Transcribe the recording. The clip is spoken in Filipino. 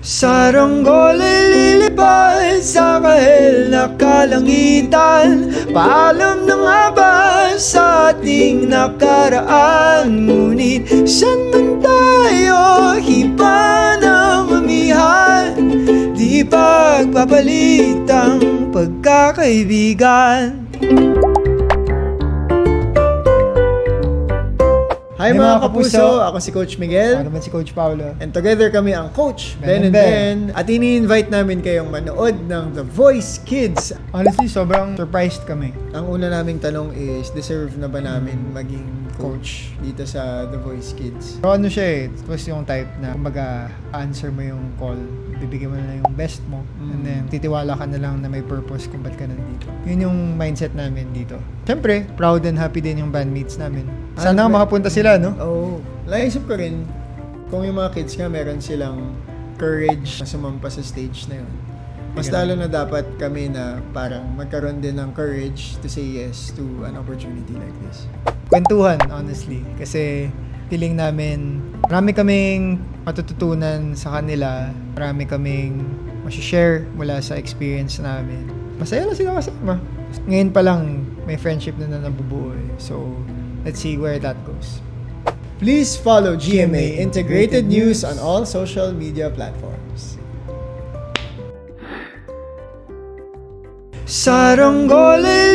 Saranggol ay lilipad sa kahel na kalangitan. Paalam na nga ba sa ating nakaraan? Ngunit saan man tayo hiba ng mamihan? Di pagpapalit ang pagkakaibigan. Hi mga kapuso, ako si Coach Miguel. Ako naman si Coach Paolo. And together kami ang Coach Ben Ben and and Ben. Ben. At ini-invite namin kayong manood ng The Voice Kids. Honestly, sobrang surprised kami. Ang una naming tanong is, deserve na ba namin maging coach dito sa The Voice Kids? Pero ano siya eh, it was yung type na kumbaga answer mo yung call, bibigyan mo na lang yung best mo, and then titiwala ka na lang na may purpose kung ba't ka nandito. Yun yung mindset namin dito. Siyempre, proud and happy din yung bandmates namin. Sana makapunta sila, no? Oo. Naisip ko rin, kung yung mga kids nga meron silang courage na sumampa sa stage na yun. Mas lalo na dapat kami na parang magkaroon din ng courage to say yes to an opportunity like this. Kwentuhan, honestly. Kasi feeling namin, marami kaming matututunan sa kanila. Marami kaming masishare mula sa experience namin. Masaya lang sila kasama. Ngayon pa lang, may friendship na nabubuo eh. So, let's see where that goes. Please follow GMA Integrated News on all social media platforms. Saranggol ay